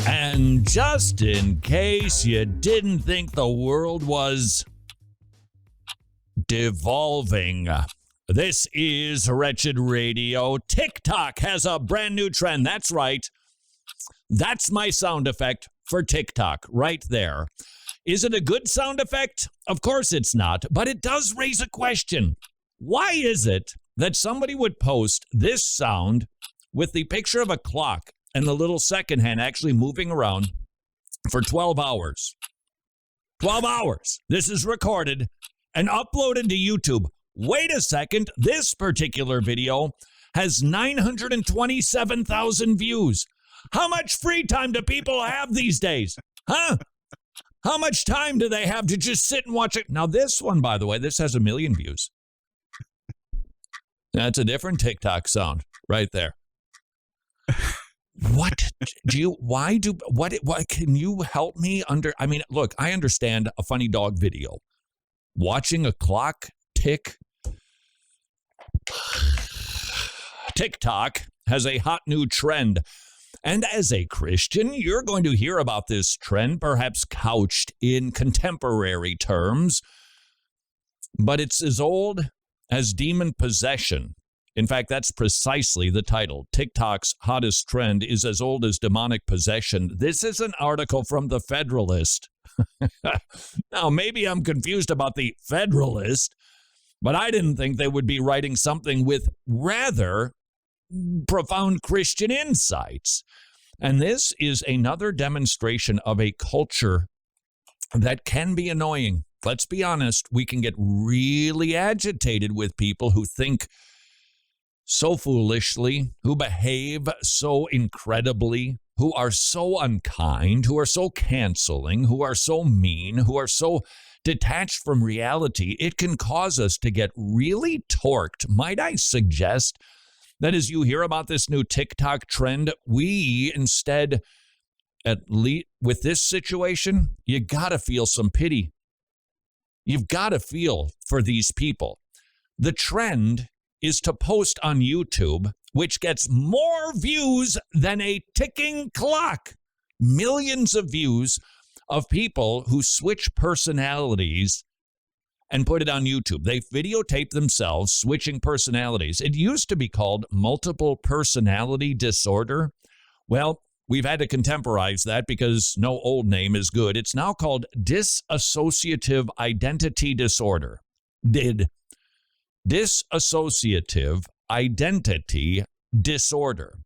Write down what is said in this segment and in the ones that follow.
And just in case you didn't think the world was devolving, this is Wretched Radio. TikTok has a brand new trend. That's right. That's my sound effect for TikTok right there. Is it a good sound effect? Of course it's not, but it does raise a question. Why is it that somebody would post this sound with the picture of a clock and the little second hand actually moving around for 12 hours? 12 hours. This is recorded and uploaded to YouTube. Wait a second. This particular video has 927,000 views. How much free time do people have these days? Huh? How much time do they have to just sit and watch it? Now, this one, by the way, this has 1 million views. That's a different TikTok sound right there. What can you help me look, I understand a funny dog video. Watching a clock tick. TikTok has a hot new trend. And as a Christian, you're going to hear about this trend, perhaps couched in contemporary terms. But it's as old as demon possession. In fact, that's precisely the title. TikTok's hottest trend is as old as demonic possession. This is an article from The Federalist. Now, maybe I'm confused about The Federalist, but I didn't think they would be writing something with rather profound Christian insights. And this is another demonstration of a culture that can be annoying. Let's be honest, we can get really agitated with people who think so foolishly, who behave so incredibly, who are so unkind, who are so canceling, who are so mean, who are so detached from reality. It can cause us to get really torqued. Might I suggest that as you hear about this new TikTok trend, we instead, at least with this situation, you got to feel some pity. You've got to feel for these people. The trend is to post on YouTube, which gets more views than a ticking clock. Millions of views of people who switch personalities and put it on YouTube. They videotape themselves switching personalities. It used to be called multiple personality disorder. Well, we've had to contemporize that because no old name is good. It's now called dissociative identity disorder. Dissociative identity disorder.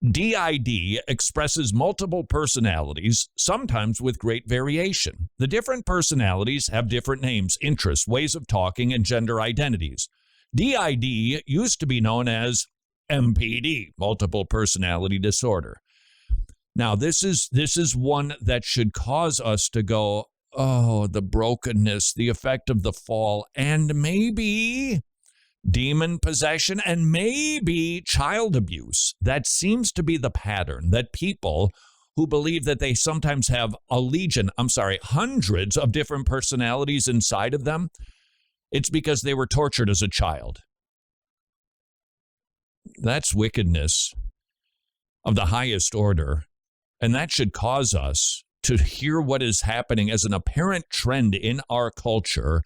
DID expresses multiple personalities, sometimes with great variation. The different personalities have different names, interests, ways of talking, and gender identities. DID used to be known as MPD, multiple personality disorder. Now, this is one that should cause us to go, oh, the brokenness, the effect of the fall, and maybe demon possession, and maybe child abuse. That seems to be the pattern, that people who believe that they sometimes have hundreds of different personalities inside of them, it's because they were tortured as a child. That's wickedness of the highest order, and that should cause us to hear what is happening as an apparent trend in our culture,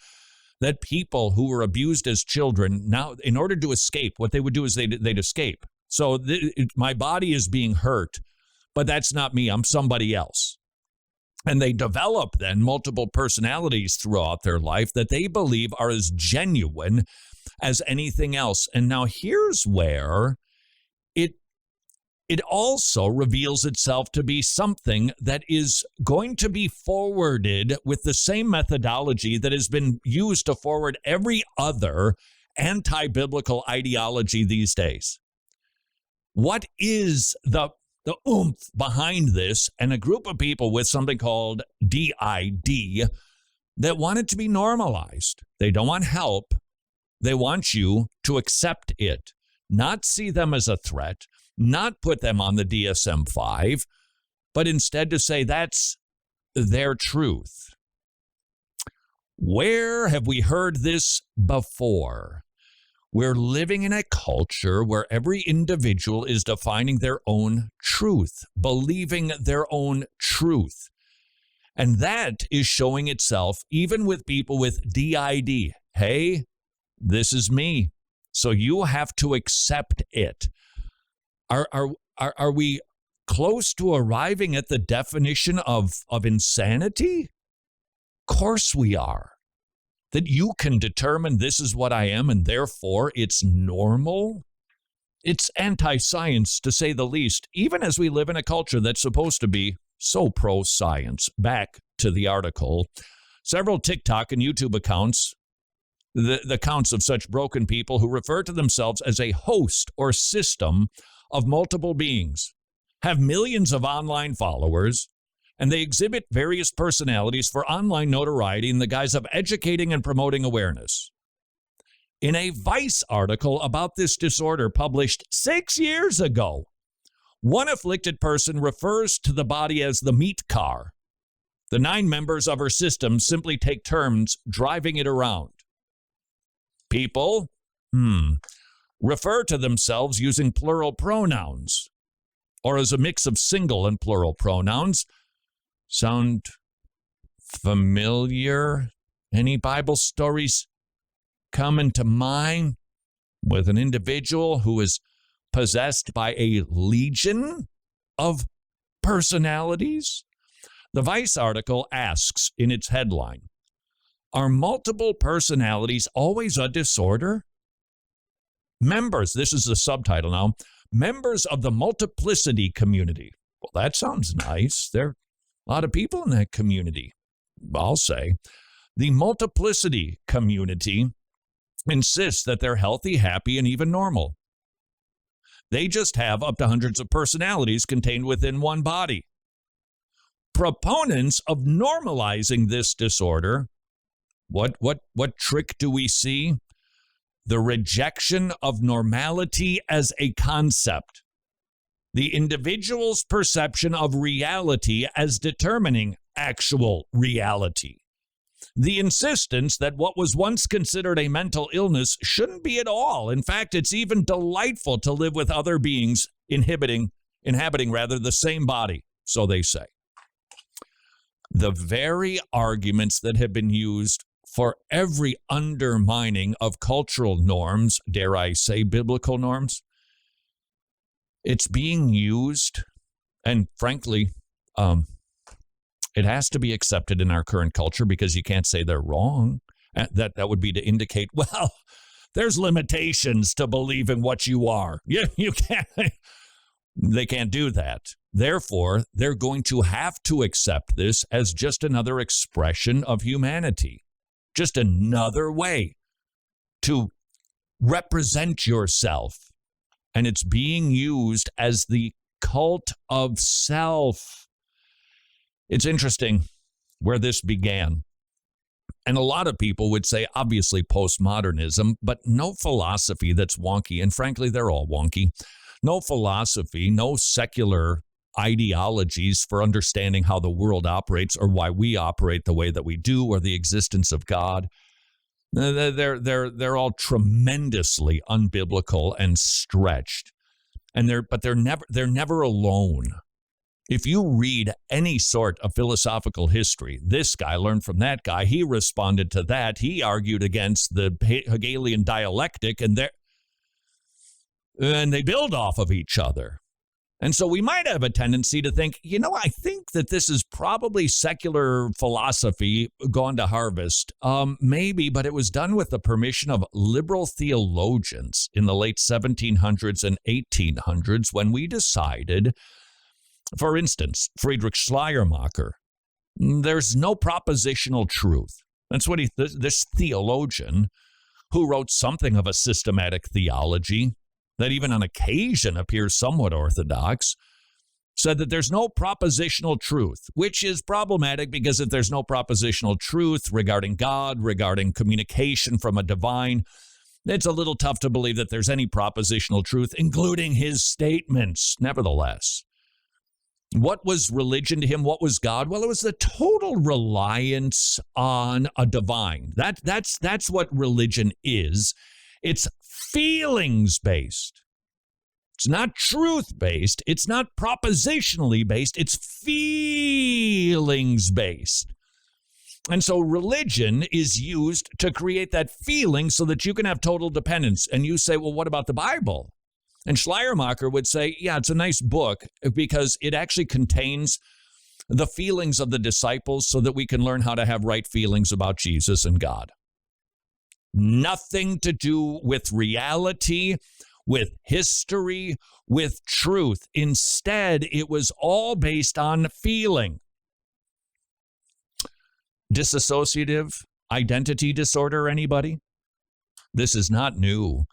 that people who were abused as children, now, in order to escape, what they would do is they'd escape. So my body is being hurt, but that's not me. I'm somebody else. And they develop then multiple personalities throughout their life that they believe are as genuine as anything else. And now here's where it also reveals itself to be something that is going to be forwarded with the same methodology that has been used to forward every other anti-biblical ideology these days. What is the oomph behind this? And a group of people with something called DID that want it to be normalized. They don't want help. They want you to accept it, not see them as a threat, not put them on the DSM-5, but instead to say that's their truth. Where have we heard this before? We're living in a culture where every individual is defining their own truth, believing their own truth. And that is showing itself even with people with DID. Hey, this is me. So you have to accept it. Are we close to arriving at the definition of insanity? Of course we are. That you can determine this is what I am and therefore it's normal? It's anti-science, to say the least, even as we live in a culture that's supposed to be so pro-science. Back to the article. Several TikTok and YouTube accounts, the accounts of such broken people who refer to themselves as a host or system of multiple beings, have millions of online followers, and they exhibit various personalities for online notoriety in the guise of educating and promoting awareness. In a Vice article about this disorder published 6 years ago, one afflicted person refers to the body as the meat car. The 9 members of her system simply take turns driving it around. People, refer to themselves using plural pronouns, or as a mix of single and plural pronouns. Sound familiar? Any Bible stories coming to mind with an individual who is possessed by a legion of personalities? The Vice article asks in its headline, are multiple personalities always a disorder? Members, this is the subtitle now, members of the multiplicity community. Well, that sounds nice. There are a lot of people in that community, I'll say. The multiplicity community insists that they're healthy, happy, and even normal. They just have up to hundreds of personalities contained within one body. Proponents of normalizing this disorder, what trick do we see? The rejection of normality as a concept. The individual's perception of reality as determining actual reality. The insistence that what was once considered a mental illness shouldn't be at all. In fact, it's even delightful to live with other beings inhabiting the same body, so they say. The very arguments that have been used for every undermining of cultural norms, dare I say biblical norms, it's being used, and frankly, it has to be accepted in our current culture because you can't say they're wrong. That would be to indicate, well, there's limitations to believing what you are. You can't. They can't do that. Therefore, they're going to have to accept this as just another expression of humanity, just another way to represent yourself. And it's being used as the cult of self. It's interesting where this began. And a lot of people would say, obviously, postmodernism, but no philosophy that's wonky. And frankly, they're all wonky. No philosophy, no secular ideologies for understanding how the world operates or why we operate the way that we do or the existence of God. They're all tremendously unbiblical and stretched. And they're never alone. If you read any sort of philosophical history, this guy learned from that guy, he responded to that, he argued against the Hegelian dialectic, and they build off of each other. And so we might have a tendency to think, I think that this is probably secular philosophy gone to harvest. Maybe, but it was done with the permission of liberal theologians in the late 1700s and 1800s when we decided, for instance, Friedrich Schleiermacher, there's no propositional truth. That's what this theologian who wrote something of a systematic theology that even on occasion appears somewhat orthodox, said that there's no propositional truth, which is problematic because if there's no propositional truth regarding God, regarding communication from a divine, it's a little tough to believe that there's any propositional truth, including his statements. Nevertheless, what was religion to him? What was God? Well, it was the total reliance on a divine. That's what religion is. It's feelings-based. It's not truth-based. It's not propositionally based. It's feelings-based. And so religion is used to create that feeling so that you can have total dependence. And you say, well, what about the Bible? And Schleiermacher would say, yeah, it's a nice book because it actually contains the feelings of the disciples so that we can learn how to have right feelings about Jesus and God. Nothing to do with reality, with history, with truth. Instead, it was all based on feeling. Dissociative identity disorder, anybody? This is not new.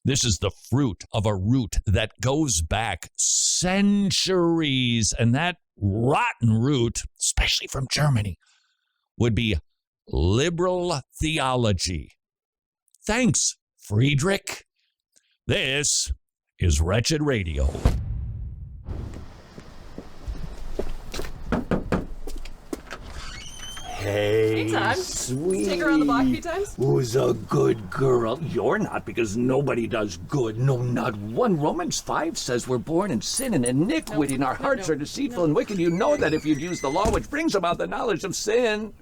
This is the fruit of a root that goes back centuries. And that rotten root, especially from Germany, would be liberal theology. Thanks, Friedrich. This is Wretched Radio. Hey, Todd. sweet. Take her around the block a few times? Who's a good girl? You're not, because nobody does good. No, not one. Romans 5 says we're born in sin and iniquity, and our hearts are deceitful and wicked. You know that if you'd use the law, which brings about the knowledge of sin.